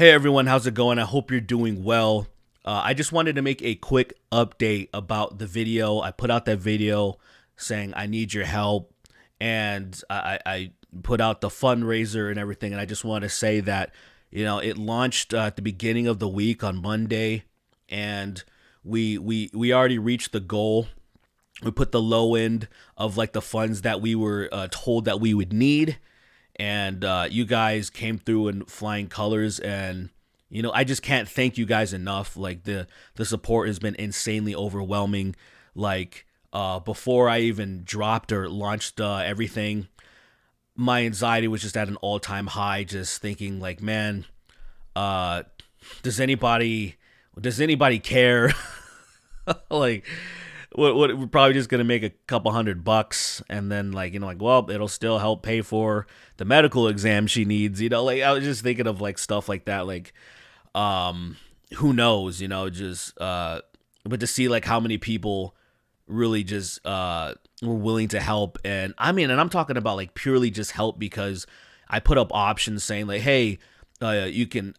Hey everyone, how's it going? I hope you're doing well. I just wanted to make a quick update about the video. I put out that video saying I need your help, and I put out the fundraiser and everything. And I just want to say that it launched at the beginning of the week on Monday, and we already reached the goal. We put the low end of like the funds that we were told that we would need, and you guys came through in flying colors. And I just can't thank you guys enough. Like the support has been insanely overwhelming. Like before I even dropped or launched everything, my anxiety was just at an all-time high, just thinking like, man, uh does anybody care? Like, what we're probably just gonna make a couple $100, and then well, it'll still help pay for the medical exam she needs. Like, I was just thinking of like stuff like that. Like, who knows? Just but to see like how many people really just were willing to help. And I'm talking about like purely just help because I put up options saying like, hey, you can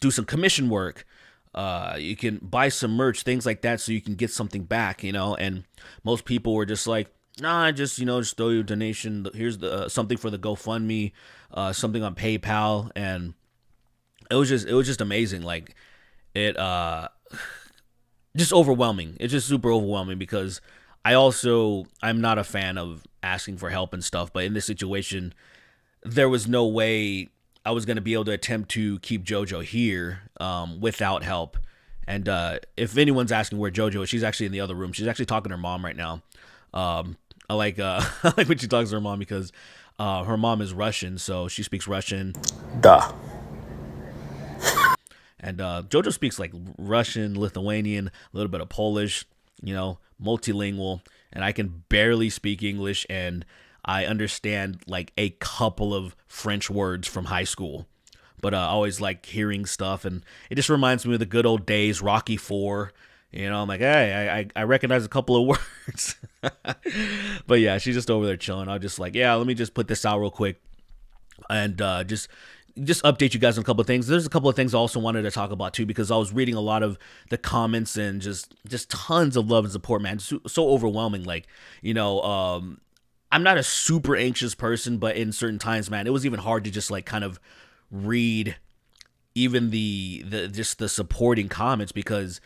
do some commission work. You can buy some merch, things like that, so you can get something back. And most people were just like, nah, just throw your donation. Here's the something for the GoFundMe, something on PayPal. And it was just amazing. Like, it just overwhelming. It's just super overwhelming because I'm not a fan of asking for help and stuff, but in this situation, there was no way I was going to be able to attempt to keep JoJo here without help. And if anyone's asking where JoJo is, she's actually in the other room. She's actually talking to her mom right now. I like I like when she talks to her mom because her mom is Russian, so she speaks Russian. Duh. And JoJo speaks like Russian, Lithuanian, a little bit of Polish, multilingual. And I can barely speak English, and I understand like a couple of French words from high school. But I always like hearing stuff, and it just reminds me of the good old days, Rocky Four. I'm like, hey, I recognize a couple of words. But yeah, she's just over there chilling. I was just like, yeah, let me just put this out real quick, and just update you guys on a couple of things. There's a couple of things I also wanted to talk about too, because I was reading a lot of the comments and just tons of love and support, man. So overwhelming. Like, I'm not a super anxious person, but in certain times, man, it was even hard to just like kind of read even the supporting comments, because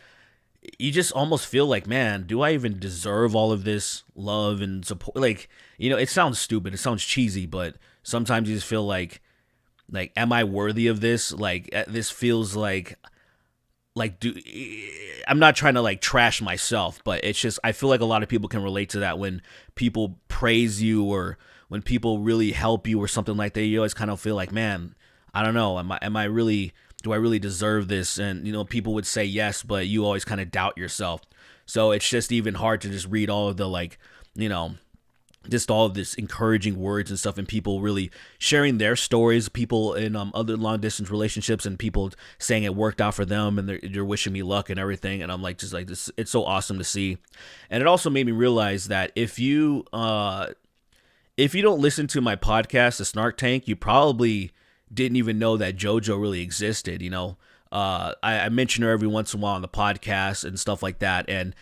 you just almost feel like, man, do I even deserve all of this love and support? Like, it sounds stupid, it sounds cheesy, but sometimes you just feel like, am I worthy of this? Like, this feels like do I'm not trying to like trash myself, but it's just, I feel like a lot of people can relate to that. When people praise you or when people really help you or something like that, you always kind of feel like, man, I don't know, am I really, do I really deserve this? And people would say yes, but you always kind of doubt yourself. So it's just even hard to just read all of the like, just all of this encouraging words and stuff, and people really sharing their stories, people in other long distance relationships, and people saying it worked out for them, and they're wishing me luck and everything. And I'm like, just like this, it's so awesome to see. And it also made me realize that if you don't listen to my podcast, The Snark Tank, you probably didn't even know that JoJo really existed. I mention her every once in a while on the podcast and stuff like that. And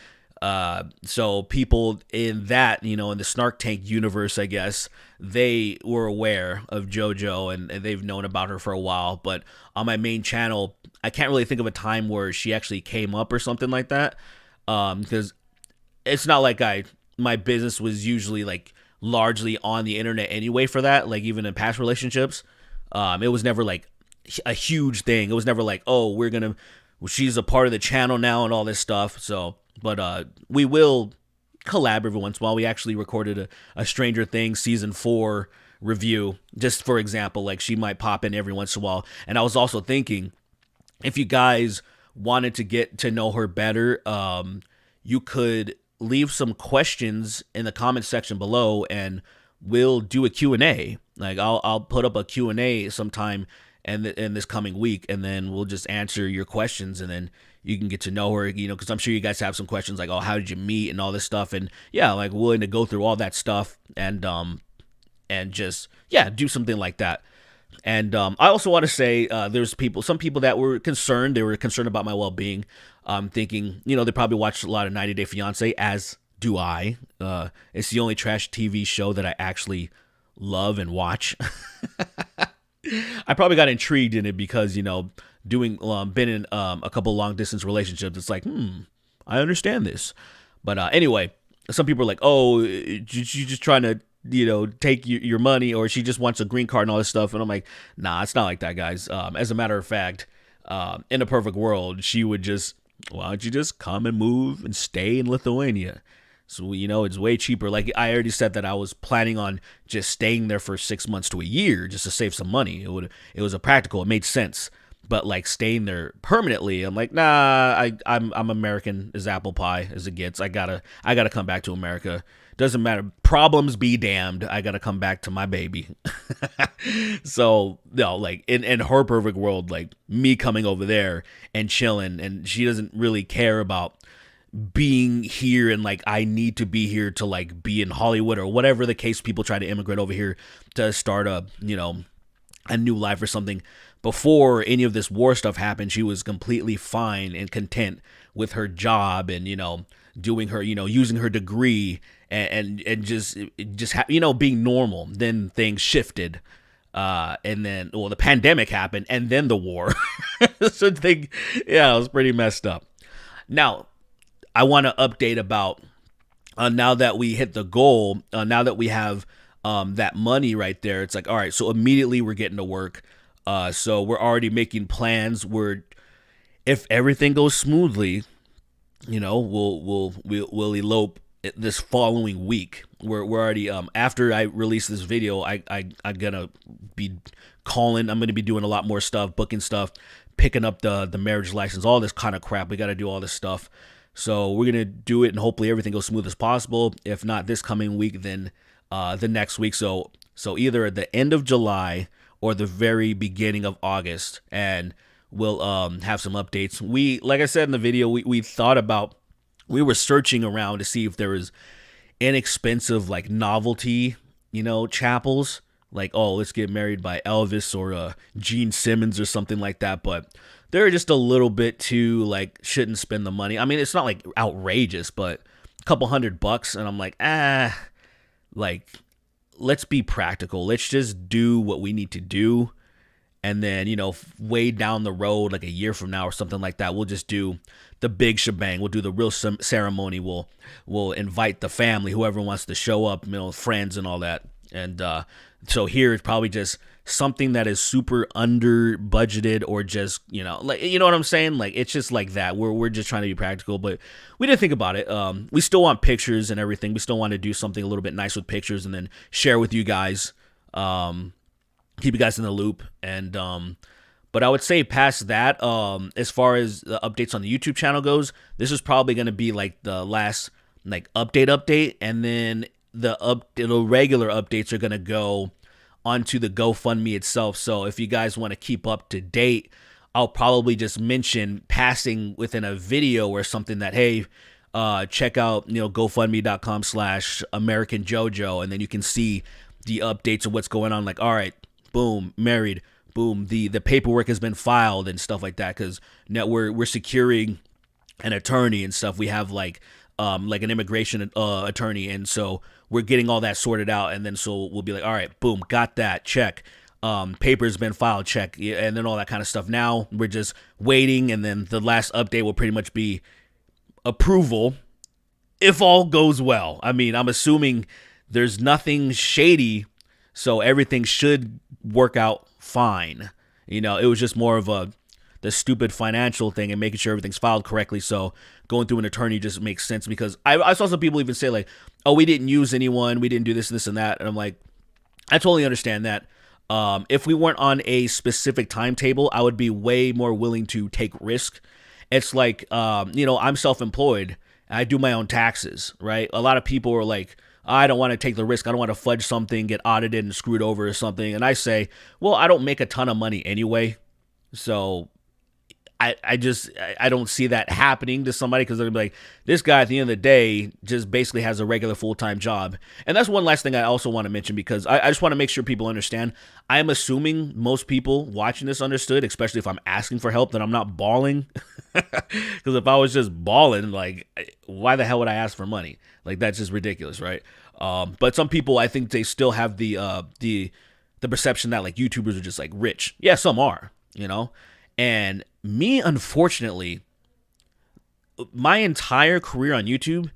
so people in that, in the Snark Tank universe, I guess, they were aware of JoJo, and they've known about her for a while. But on my main channel, I can't really think of a time where she actually came up or something like that. Because it's not like my business was usually like largely on the internet anyway for that. Like, even in past relationships, it was never like a huge thing. It was never like, oh, she's a part of the channel now and all this stuff. So, but we will collab every once in a while. We actually recorded a Stranger Things season 4 review, just for example. Like, she might pop in every once in a while. And I was also thinking, if you guys wanted to get to know her better, you could leave some questions in the comment section below, and we'll do a Q&A. Like, I'll put up a Q&A sometime in this coming week, and then we'll just answer your questions, and then you can get to know her, because I'm sure you guys have some questions like, oh, how did you meet and all this stuff. And yeah, like, willing to go through all that stuff, and just, yeah, do something like that. And I also want to say there's some people that were concerned. They were concerned about my well being, thinking, they probably watched a lot of 90 Day Fiance, as do I. It's the only trash TV show that I actually love and watch. I probably got intrigued in it because, doing been in a couple long distance relationships. It's like, I understand this. But anyway, some people are like, oh, she's just trying to, take your money, or she just wants a green card and all this stuff. And I'm like, nah, it's not like that, guys. As a matter of fact, in a perfect world, she would just, why don't you just come and move and stay in Lithuania? So, it's way cheaper. Like I already said that I was planning on just staying there for 6 months to a year just to save some money. It was a practical. It made sense. But like staying there permanently, I'm like, nah. I'm American as apple pie as it gets. I gotta come back to America. Doesn't matter. Problems be damned. I gotta come back to my baby. So no, like in her perfect world, like me coming over there and chilling, and she doesn't really care about being here, and like I need to be here to like be in Hollywood or whatever the case. People try to immigrate over here to start a new life or something. Before any of this war stuff happened, she was completely fine and content with her job and doing her using her degree and just being normal. Then things shifted. And then, the pandemic happened, and then the war. So it was pretty messed up. Now, I want to update about now that we hit the goal, now that we have that money right there. It's like, all right, so immediately we're getting to work. So we're already making plans. If everything goes smoothly, we'll elope this following week. We're already after I release this video, I'm gonna be calling. I'm gonna be doing a lot more stuff, booking stuff, picking up the marriage license, all this kind of crap. We got to do all this stuff. So we're gonna do it, and hopefully everything goes smooth as possible. If not this coming week, then the next week. So either at the end of July or the very beginning of August, and we'll have some updates. Like I said in the video, we thought about, we were searching around to see if there was inexpensive like novelty, chapels, like, oh, let's get married by Elvis or Gene Simmons or something like that. But they're just a little bit too like, shouldn't spend the money. I mean, it's not like outrageous, but a couple $100, and I'm like, like, let's be practical. Let's just do what we need to do. And then, way down the road, like a year from now or something like that, we'll just do the big shebang. We'll do the real ceremony. We'll invite the family, whoever wants to show up, friends and all that. And so here it's probably just something that is super under budgeted, or just, like, what I'm saying? Like, it's just like that. We're just trying to be practical, but we didn't think about it. We still want pictures and everything. We still want to do something a little bit nice with pictures and then share with you guys. Keep you guys in the loop. And but I would say past that, as far as the updates on the YouTube channel goes, this is probably going to be like the last like update, and then the regular updates are going to go onto the GoFundMe itself. So if you guys want to keep up to date, I'll probably just mention passing within a video or something that, hey, check out GoFundMe.com/AmericanJojo, and then you can see the updates of what's going on. Like, all right, boom, married, boom, the paperwork has been filed and stuff like that, because now we're securing an attorney and stuff. We have like an immigration attorney, and so we're getting all that sorted out. And then so we'll be like, all right, boom, got that, check. Paper's been filed, check, and then all that kind of stuff. Now we're just waiting, and then the last update will pretty much be approval, if all goes well. I mean, I'm assuming there's nothing shady, so everything should work out fine. It was just more of the stupid financial thing and making sure everything's filed correctly. So going through an attorney just makes sense, because I saw some people even say like, oh, we didn't use anyone, we didn't do this, and that. And I'm like, I totally understand that. If we weren't on a specific timetable, I would be way more willing to take risk. It's like, I'm self-employed. I do my own taxes, right? A lot of people are like, I don't want to take the risk. I don't want to fudge something, get audited and screwed over or something. And I say, well, I don't make a ton of money anyway, so I don't see that happening to somebody, because they're gonna be like, this guy at the end of the day just basically has a regular full-time job. And that's one last thing I also want to mention, because I just want to make sure people understand. I am assuming most people watching this understood, especially if I'm asking for help, that I'm not balling. Because if I was just balling, like, why the hell would I ask for money? Like, that's just ridiculous, right? But some people, I think they still have the perception that like YouTubers are just like rich. Yeah, some are, you know. And me, unfortunately, my entire career on YouTube,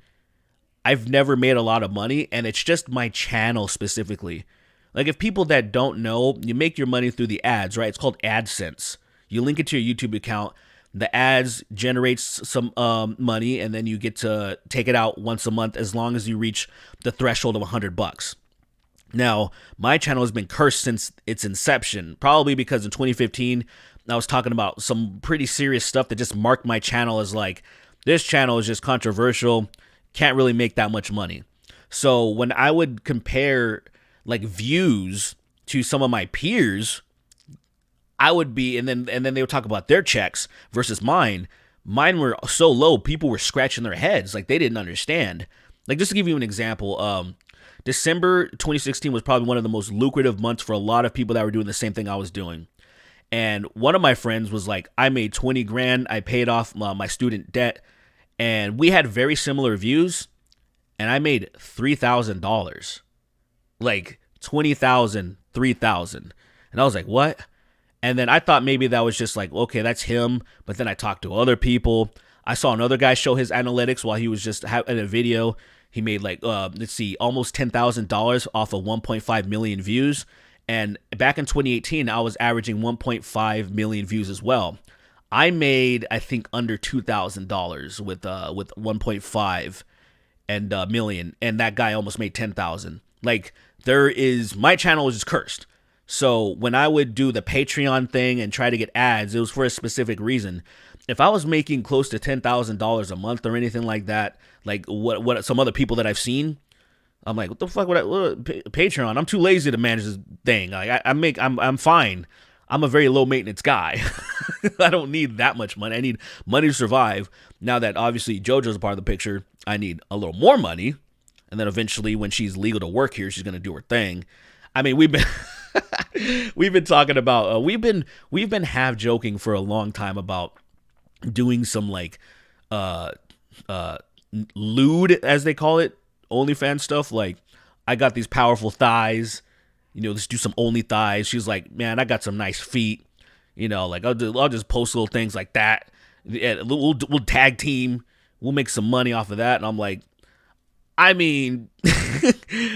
I've never made a lot of money, and it's just my channel specifically. Like, if people that don't know, you make your money through the ads, right? It's called AdSense. You link it to your YouTube account. The ads generates some money, and then you get to take it out once a month as long as you reach the threshold of $100. Now, my channel has been cursed since its inception, probably because in 2015, I was talking about some pretty serious stuff that just marked my channel as like, this channel is just controversial, can't really make that much money. So when I would compare like views to some of my peers, I would be, and then they would talk about their checks versus mine. Mine were so low, people were scratching their heads, like they didn't understand. Like, just to give you an example, December 2016 was probably one of the most lucrative months for a lot of people that were doing the same thing I was doing. And one of my friends was like, I made 20 grand. I paid off my student debt, and we had very similar views, and I made $3,000, like 20,000, 3,000. And I was like, what? And then I thought maybe that was just like, okay, that's him. But then I talked to other people. I saw another guy show his analytics while he was just in a video. He made like, let's see, almost $10,000 off of 1.5 million views. And back in 2018, I was averaging 1.5 million views as well. I made, I think, under $2,000 with 1.5 and million, and that guy almost made 10,000. Like, my channel is just cursed. So when I would do the Patreon thing and try to get ads, it was for a specific reason. If I was making close to $10,000 a month or anything like that, like what some other people that I've seen, I'm like, what the fuck would Patreon? I'm too lazy to manage this thing. Like, I'm fine. I'm a very low maintenance guy. I don't need that much money. I need money to survive. Now that obviously JoJo's a part of the picture, I need a little more money. And then eventually, when she's legal to work here, she's gonna do her thing. I mean, we've been talking about we've been half joking for a long time about doing some like lewd, as they call it, OnlyFans stuff. Like, I got these powerful thighs, you know, let's do some only thighs. She's like, man, I got some nice feet, you know, like I'll just post little things like that. Yeah, we'll tag team, we'll make some money off of that. And I'm like, I mean,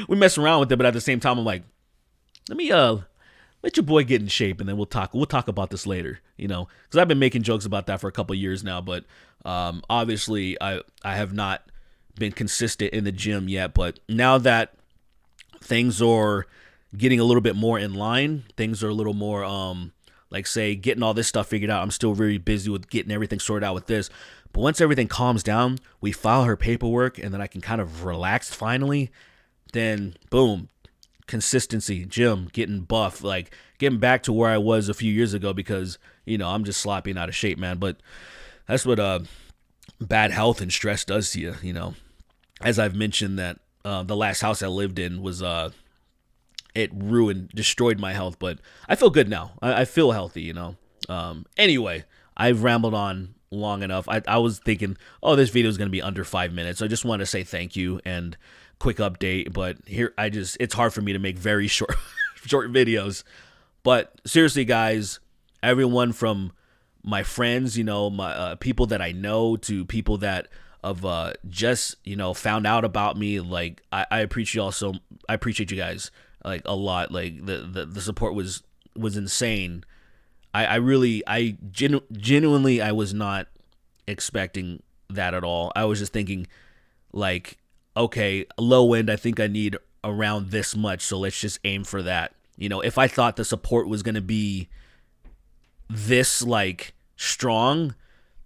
we mess around with it, but at the same time, I'm like, let me let your boy get in shape, and then we'll talk about this later, you know, because I've been making jokes about that for a couple of years now. But obviously, I have not been consistent in the gym yet. But now that things are getting a little bit more in line, things are a little more like, say, getting all this stuff figured out. I'm still very busy with getting everything sorted out with this. But once everything calms down, we file her paperwork, and then I can kind of relax finally. Then boom, consistency, gym, getting buff, like getting back to where I was a few years ago, because, you know, I'm just sloppy and out of shape, man. But that's what bad health and stress does to you, you know. As I've mentioned, that the last house I lived in was it destroyed my health, but I feel good now. I feel healthy, you know. Anyway, I've rambled on long enough. I was thinking, oh, this video is going to be under 5 minutes. So I just want to say thank you and quick update. But here, it's hard for me to make very short videos. But seriously, guys, everyone from my friends, you know, my people that I know, to people that have just, you know, found out about me, like, I appreciate y'all. So I appreciate you guys like a lot. Like, the support was insane. I genuinely, I was not expecting that at all. I was just thinking, like, okay, low end, I think I need around this much, so let's just aim for that. You know, if I thought the support was going to be this, like, strong,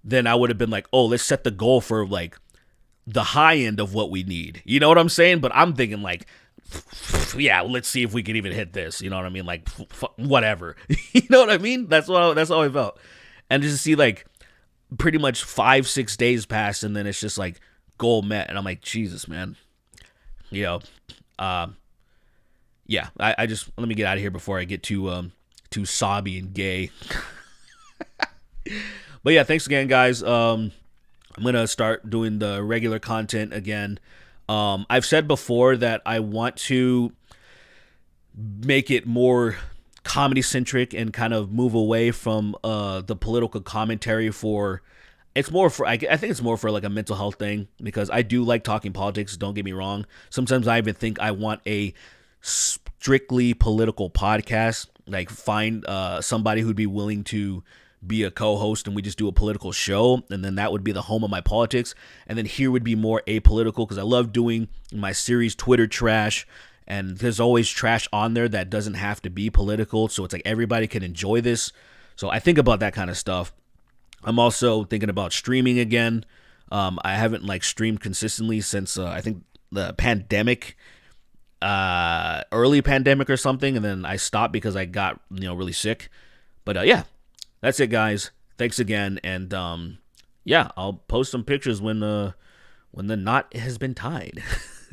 then I would have been like, oh, let's set the goal for, like, the high end of what we need. You know what I'm saying? But I'm thinking, like, yeah, let's see if we can even hit this. You know what I mean? Like, whatever. You know what I mean? That's how I felt. And just to see like pretty much 5-6 days pass, and then it's just like goal met, and I'm like, Jesus, man. You know, yeah. I just let me get out of here before I get too sobby and gay. But yeah, thanks again, guys. I'm gonna start doing the regular content again. I've said before that I want to make it more comedy centric and kind of move away from the political commentary. For it's more for I think it's more for like a mental health thing, because I do like talking politics, don't get me wrong. Sometimes I even think I want a strictly political podcast, like find somebody who'd be willing to be a co-host and we just do a political show, and then that would be the home of my politics, and then here would be more apolitical, because I love doing my series Twitter Trash, and there's always trash on there that doesn't have to be political, so it's like everybody can enjoy this. So I think about that kind of stuff. I'm also thinking about streaming again. I haven't like streamed consistently since I think the pandemic, early pandemic or something, and then I stopped because I got really sick. But yeah, that's it, guys. Thanks again, and yeah, I'll post some pictures when the knot has been tied.